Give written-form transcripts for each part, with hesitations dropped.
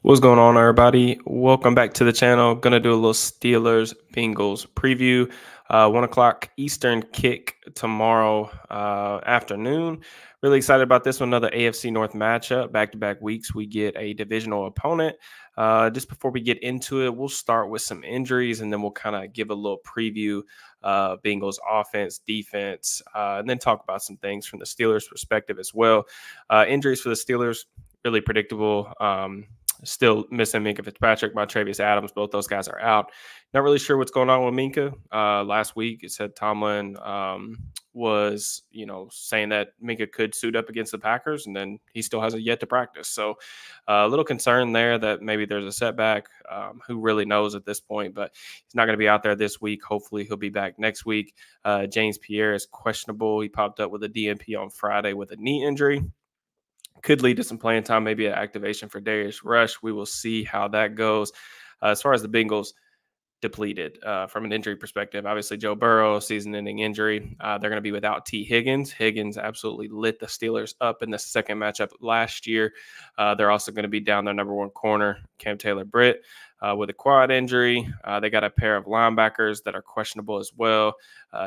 What's going on, everybody? Welcome back to the channel. Gonna do a little Steelers-Bengals preview. 1 o'clock Eastern kick tomorrow afternoon. Really excited about this one. Another AFC North matchup. Back-to-back weeks, we get a divisional opponent. Just before we get into it, we'll start with some injuries, and then we'll kind of give a little preview Bengals offense, defense, and then talk about some things from the Steelers' perspective as well. Injuries for the Steelers, really predictable. Still missing Minkah Fitzpatrick, Travis Adams. Both those guys are out. Not really sure what's going on with Minkah. Last week, it said Tomlin was, saying that Minkah could suit up against the Packers, and then he still hasn't yet to practice. So a little concern there that maybe there's a setback. Who really knows at this point? But he's not going to be out there this week. Hopefully, he'll be back next week. James Pierre is questionable. He popped up with a DNP on Friday with a knee injury. Could lead to some playing time, maybe an activation for Darius Rush. We will see how that goes. As far as the Bengals, depleted from an injury perspective. Obviously, Joe Burrow, season-ending injury. They're going to be without T. Higgins. Higgins absolutely lit the Steelers up in the second matchup last year. They're also going to be down their number one corner, Cam Taylor-Britt, with a quad injury. They got a pair of linebackers that are questionable as well.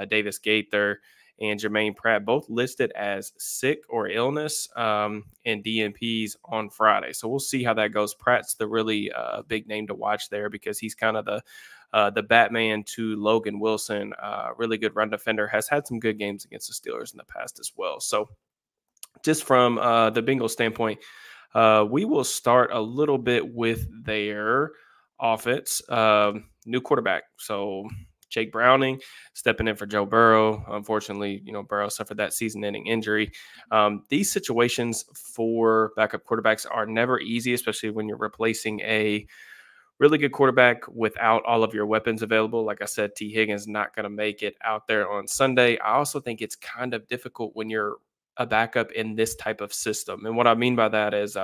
Davis Gaither and Jermaine Pratt, both listed as sick or illness and DNPs on Friday. So we'll see how that goes. Pratt's the really big name to watch there because he's kind of the Batman to Logan Wilson. Really good run defender, has had some good games against the Steelers in the past as well. So just from the Bengals standpoint, we will start a little bit with their offense. New quarterback. So Jake Browning stepping in for Joe Burrow. Unfortunately, Burrow suffered that season-ending injury. These situations for backup quarterbacks are never easy, especially when you're replacing a really good quarterback without all of your weapons available. Like I said, T. Higgins this going to make it out there on Sunday. I also think it's kind of difficult when you're a backup in this type of system. And what I mean by that is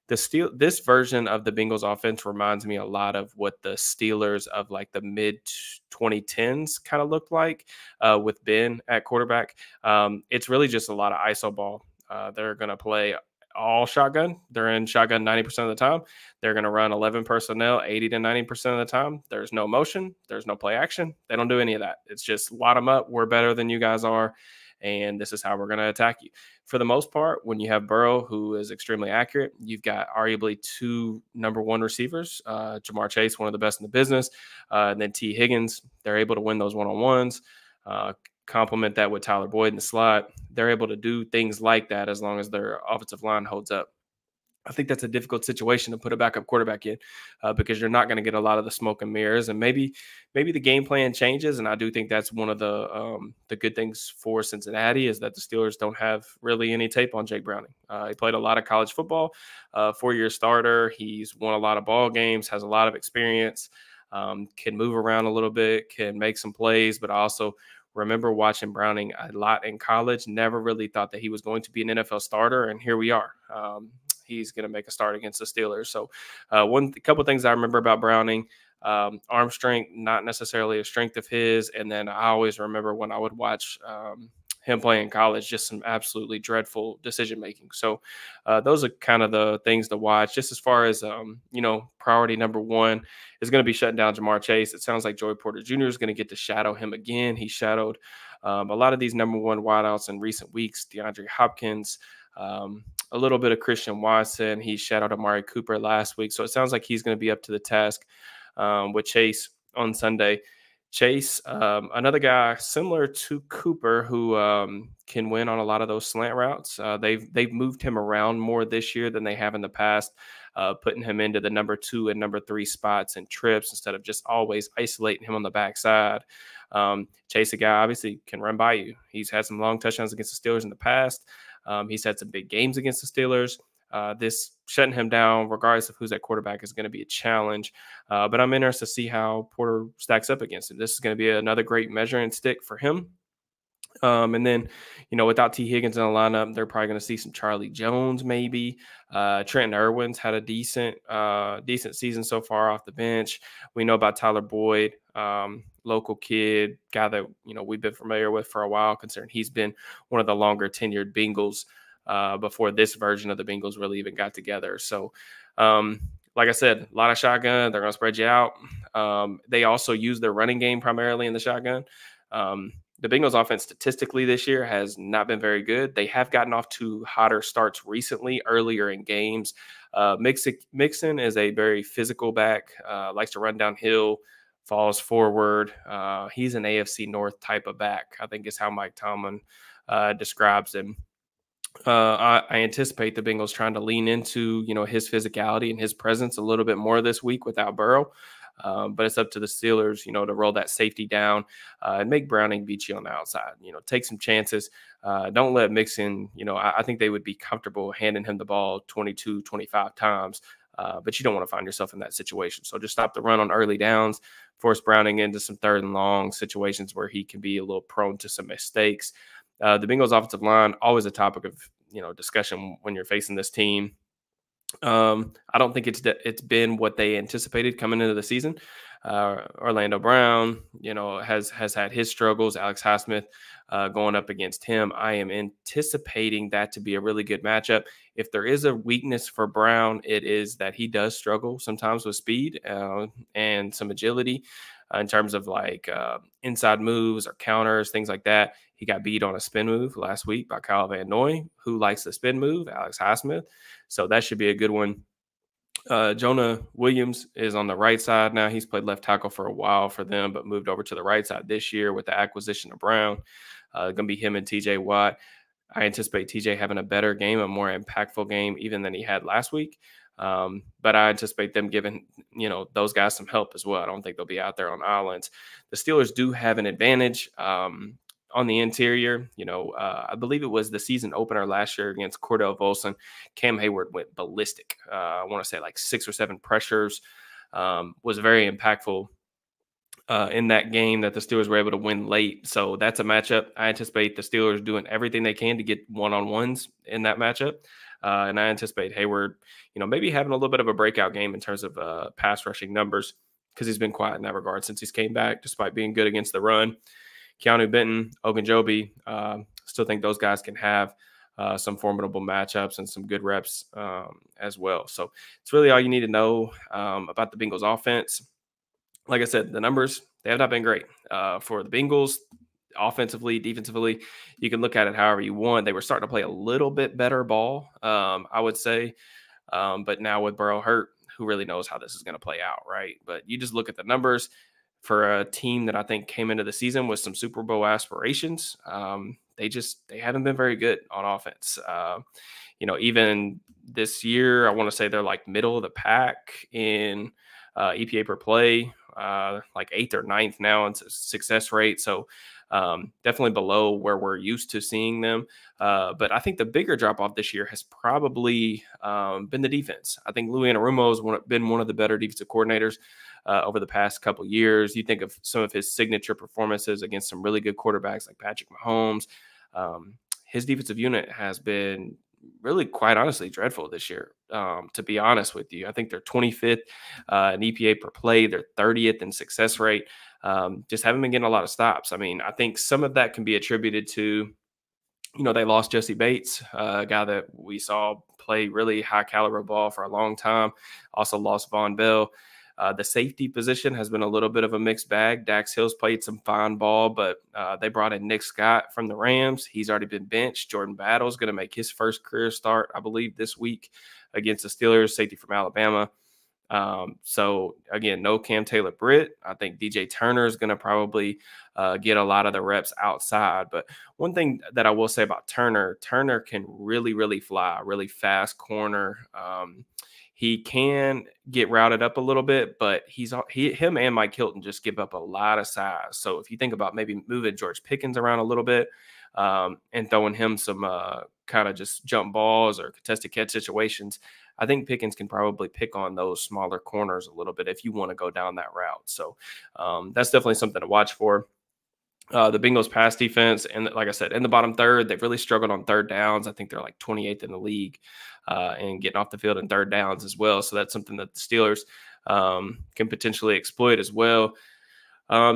this version of the Bengals offense reminds me a lot of what the Steelers of like the mid 2010s kind of looked like with Ben at quarterback. It's really just a lot of ISO ball. They're going to play all shotgun. They're in shotgun 90% of the time. They're going to run 11 personnel 80 to 90% of the time. There's no motion. There's no play action. They don't do any of that. It's just wad them up. We're better than you guys are, and this is how we're going to attack you. For the most part, when you have Burrow, who is extremely accurate, you've got arguably two number one receivers, Jamar Chase, one of the best in the business, and then T. Higgins. They're able to win those one-on-ones, complement that with Tyler Boyd in the slot. They're able to do things like that as long as their offensive line holds up. I think that's a difficult situation to put a backup quarterback in because you're not going to get a lot of the smoke and mirrors, and maybe the game plan changes. And I do think that's one of the good things for Cincinnati is that the Steelers don't have really any tape on Jake Browning. He played a lot of college football, 4-year starter. He's won a lot of ball games, has a lot of experience, can move around a little bit, can make some plays, but I also remember watching Browning a lot in college. Never really thought that he was going to be an NFL starter, and here we are. He's going to make a start against the Steelers. So a couple of things I remember about Browning, arm strength, not necessarily a strength of his. And then I always remember when I would watch him play in college, just some absolutely dreadful decision-making. So those are kind of the things to watch. Just as far as, priority number one is going to be shutting down Jamar Chase. It sounds like Joey Porter Jr. is going to get to shadow him again. He shadowed a lot of these number one wideouts in recent weeks, DeAndre Hopkins, a little bit of Christian Watson. He shadowed Amari Cooper last week. So it sounds like he's going to be up to the task with Chase on Sunday. Chase, another guy similar to Cooper who can win on a lot of those slant routes. They've moved him around more this year than they have in the past, putting him into the number 2 and number 3 spots and trips instead of just always isolating him on the backside. Chase, a guy obviously can run by you. He's had some long touchdowns against the Steelers in the past. He's had some big games against the Steelers. This shutting him down, regardless of who's at quarterback, is going to be a challenge. But I'm interested to see how Porter stacks up against him. This is going to be another great measuring stick for him. And then, without T. Higgins in the lineup, they're probably going to see some Charlie Jones, maybe. Trenton Irwin's had a decent season so far off the bench. We know about Tyler Boyd, local kid, guy that, we've been familiar with for a while, considering he's been one of the longer tenured Bengals before this version of the Bengals really even got together. So like I said, a lot of shotgun. They're going to spread you out. They also use their running game primarily in the shotgun. The Bengals offense statistically this year has not been very good. They have gotten off to hotter starts recently, earlier in games. Mixon is a very physical back, likes to run downhill, falls forward. He's an AFC North type of back, I think is how Mike Tomlin describes him. I anticipate the Bengals trying to lean into, his physicality and his presence a little bit more this week without Burrow. But it's up to the Steelers, to roll that safety down and make Browning beat you on the outside. Take some chances. Don't let Mixon, I think they would be comfortable handing him the ball 22, 25 times. But you don't want to find yourself in that situation. So just stop the run on early downs, force Browning into some 3rd and long situations where he can be a little prone to some mistakes. The Bengals offensive line, always a topic of, discussion when you're facing this team. I don't think it's been what they anticipated coming into the season. Orlando Brown, has had his struggles. Alex Highsmith going up against him. I am anticipating that to be a really good matchup. If there is a weakness for Brown, it is that he does struggle sometimes with speed and some agility in terms of like inside moves or counters, things like that. He got beat on a spin move last week by Kyle Van Noy, who likes the spin move, Alex Highsmith. So that should be a good one. Jonah Williams is on the right side now. He's played left tackle for a while for them, but moved over to the right side this year with the acquisition of Brown. Going to be him and TJ Watt. I anticipate TJ having a better game, a more impactful game even than he had last week. But I anticipate them giving, those guys some help as well. I don't think they'll be out there on islands. The Steelers do have an advantage on the interior. I believe it was the season opener last year against Cordell Volson. Cam Hayward went ballistic. I want to say like 6 or 7 pressures, was very impactful in that game that the Steelers were able to win late. So that's a matchup. I anticipate the Steelers doing everything they can to get one-on-ones in that matchup. And I anticipate Hayward, maybe having a little bit of a breakout game in terms of pass rushing numbers, because he's been quiet in that regard since he's came back, despite being good against the run. Keanu Benton, Ogunjobi, still think those guys can have some formidable matchups and some good reps as well. So it's really all you need to know about the Bengals offense. Like I said, the numbers, they have not been great for the Bengals. Offensively, defensively, you can look at it however you want. They were starting to play a little bit better ball, I would say. But now with Burrow hurt, who really knows how this is going to play out, right? But you just look at the numbers for a team that I think came into the season with some Super Bowl aspirations. They haven't been very good on offense. Even this year, I want to say they're like middle of the pack in EPA per play, like 8th or 9th now in success rate. So definitely below where we're used to seeing them. But I think the bigger drop off this year has probably been the defense. I think Lou Anarumo has been one of the better defensive coordinators over the past couple years. You think of some of his signature performances against some really good quarterbacks like Patrick Mahomes. His defensive unit has been really, quite honestly, dreadful this year, to be honest with you. I think they're 25th in EPA per play. They're 30th in success rate. Just haven't been getting a lot of stops. I mean, I think some of that can be attributed to, they lost Jesse Bates, a guy that we saw play really high caliber ball for a long time. Also lost Von Bell. The safety position has been a little bit of a mixed bag. Dax Hill's played some fine ball, but they brought in Nick Scott from the Rams. He's already been benched. Jordan Battle's going to make his first career start, I believe, this week against the Steelers, safety from Alabama. So, again, no Cam Taylor-Britt. I think DJ Turner is going to probably get a lot of the reps outside. But one thing that I will say about Turner can really, really fly, really fast corner. He can get routed up a little bit, but him and Mike Hilton just give up a lot of size. So if you think about maybe moving George Pickens around a little bit and throwing him some kind of just jump balls or contested catch situations, I think Pickens can probably pick on those smaller corners a little bit if you want to go down that route. So that's definitely something to watch for. The Bengals pass defense, and like I said, in the bottom third, they've really struggled on third downs. I think they're like 28th in the league and getting off the field in third downs as well. So that's something that the Steelers can potentially exploit as well.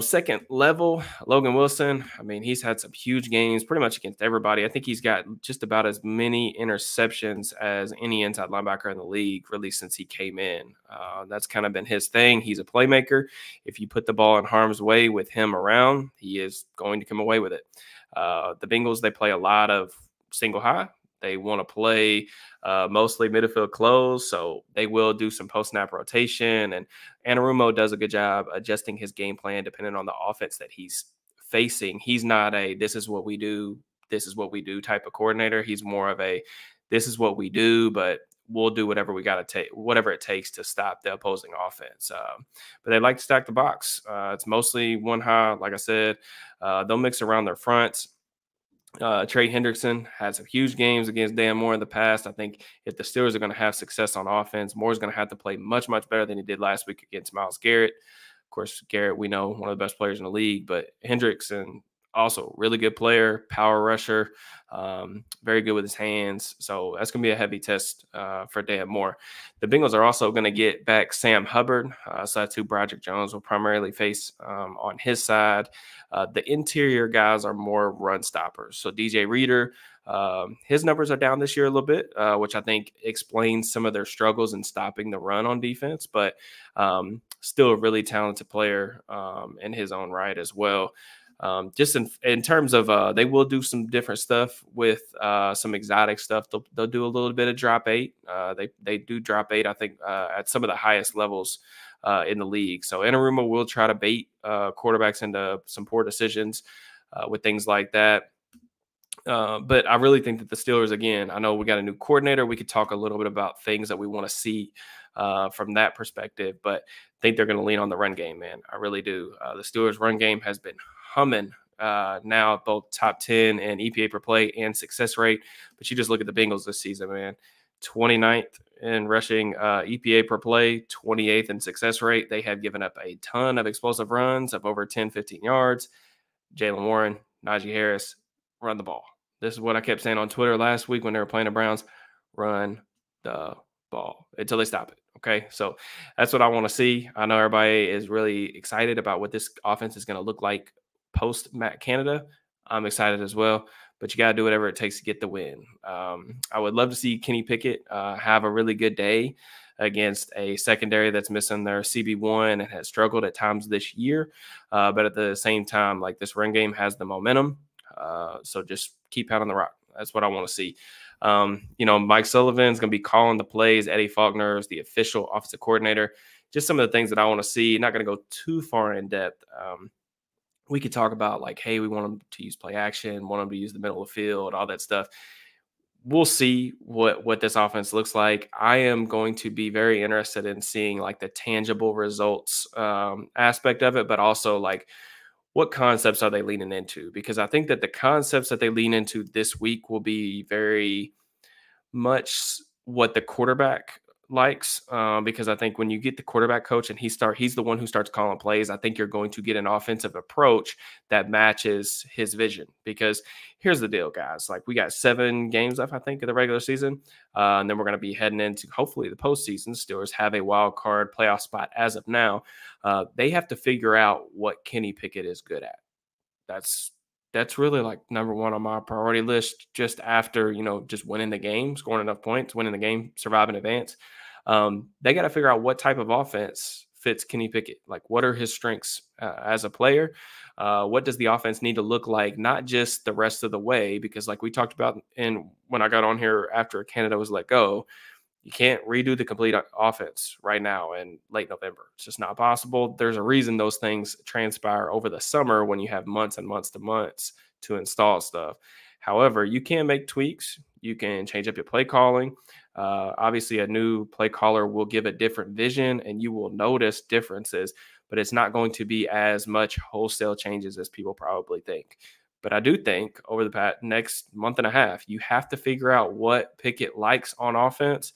Second level, Logan Wilson. I mean, he's had some huge games pretty much against everybody. I think he's got just about as many interceptions as any inside linebacker in the league, really, since he came in. That's kind of been his thing. He's a playmaker. If you put the ball in harm's way with him around, he is going to come away with it. The Bengals, they play a lot of single high. They want to play mostly midfield close, so they will do some post-snap rotation, and Anarumo does a good job adjusting his game plan depending on the offense that he's facing. He's not a this is what we do type of coordinator. He's more of a this is what we do, but we'll do whatever we got to take, whatever it takes to stop the opposing offense. But they like to stack the box. It's mostly one high, like I said. They'll mix around their fronts. Trey Hendrickson had some huge games against Dan Moore in the past. I think if the Steelers are going to have success on offense, Moore's going to have to play much, much better than he did last week against Myles Garrett. Of course, Garrett, we know, one of the best players in the league, but Hendrickson, also really good player, power rusher, very good with his hands. So that's going to be a heavy test for Dan Moore. The Bengals are also going to get back Sam Hubbard. So that's who Broderick Jones will primarily face on his side. The interior guys are more run stoppers. So DJ Reader, his numbers are down this year a little bit, which I think explains some of their struggles in stopping the run on defense, but still a really talented player in his own right as well. Just in terms of they will do some different stuff with some exotic stuff. They'll do a little bit of drop 8. They do drop 8, I think, at some of the highest levels in the league. So Anarumo will try to bait quarterbacks into some poor decisions with things like that. But I really think that the Steelers, again, I know we got a new coordinator. We could talk a little bit about things that we want to see from that perspective, but I think they're going to lean on the run game, man. I really do. The Steelers' run game has been humming now, both top 10 and EPA per play and success rate. But you just look at the Bengals this season, man. 29th in rushing EPA per play, 28th in success rate. They have given up a ton of explosive runs of over 10, 15 yards. Jaylen Warren, Najee Harris, run the ball. This is what I kept saying on Twitter last week when they were playing the Browns. Run the ball until they stop it. Okay, so that's what I want to see. I know everybody is really excited about what this offense is going to look like post Matt Canada. I'm excited as well, but you got to do whatever it takes to get the win. I would love to see Kenny Pickett have a really good day against a secondary that's missing their CB1 and has struggled at times this year. But at the same time, like, this run game has the momentum. So just keep pounding the rock. That's what I want to see. Mike Sullivan's going to be calling the plays. Eddie Faulkner is the official offensive coordinator. Just some of the things that I want to see. Not going to go too far in depth. We could talk about, like, hey, we want them to use play action, want them to use the middle of the field, all that stuff. We'll see what this offense looks like. I am going to be very interested in seeing, like, the tangible results aspect of it, but also, like, what concepts are they leaning into? Because I think that the concepts that they lean into this week will be very much what the quarterback likes, because I think when you get the quarterback coach and he's the one who starts calling plays, I think you're going to get an offensive approach that matches his vision. Because here's the deal, guys. Like, we got 7 games left, I think, of the regular season. And then we're going to be heading into, hopefully, the postseason. Steelers have a wild card playoff spot as of now. They have to figure out what Kenny Pickett is good at. That's really, like, number one on my priority list, just after, just winning the game, scoring enough points, winning the game, surviving advance. They got to figure out what type of offense fits Kenny Pickett. Like, what are his strengths as a player? What does the offense need to look like, not just the rest of the way? Because, like we talked about when I got on here after Canada was let go, you can't redo the complete offense right now in late November. It's just not possible. There's a reason those things transpire over the summer when you have months and months to install stuff. However, you can make tweaks. You can change up your play calling. Obviously, a new play caller will give a different vision, and you will notice differences, but it's not going to be as much wholesale changes as people probably think. But I do think over the next month and a half, you have to figure out what Pickett likes on offense,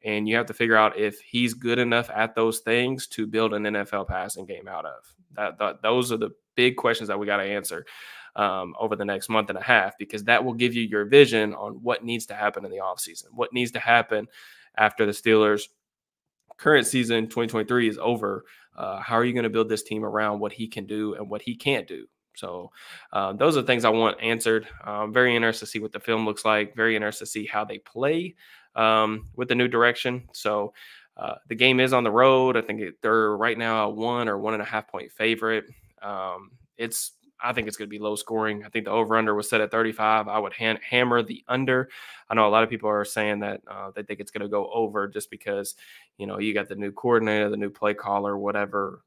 and you have to figure out if he's good enough at those things to build an NFL passing game out of. Those are the big questions that we got to answer over the next month and a half, because that will give you your vision on what needs to happen in the offseason, what needs to happen after the Steelers' current season, 2023, is over. How are you going to build this team around what he can do and what he can't do? So those are things I want answered. Very interested to see what the film looks like. Very interested to see how they play with the new direction. So the game is on the road. I think they're right now a 1 or 1.5 point favorite. I think it's going to be low scoring. I think the over-under was set at 35. I would hammer the under. I know a lot of people are saying that they think it's going to go over just because, you got the new coordinator, the new play caller, whatever.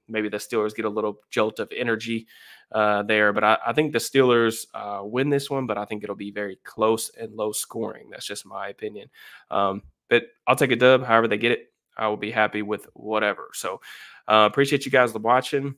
Maybe the Steelers get a little jolt of energy there. But I think the Steelers win this one, but I think it'll be very close and low scoring. That's just my opinion. But I'll take a dub. However they get it, I will be happy with whatever. So appreciate you guys watching.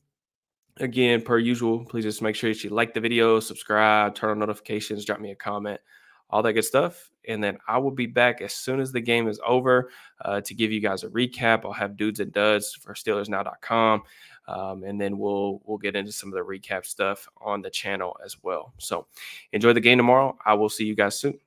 Again, per usual, please just make sure that you like the video, subscribe, turn on notifications, drop me a comment, all that good stuff. And then I will be back as soon as the game is over to give you guys a recap. I'll have dudes and duds for SteelersNow.com. And then we'll get into some of the recap stuff on the channel as well. So enjoy the game tomorrow. I will see you guys soon.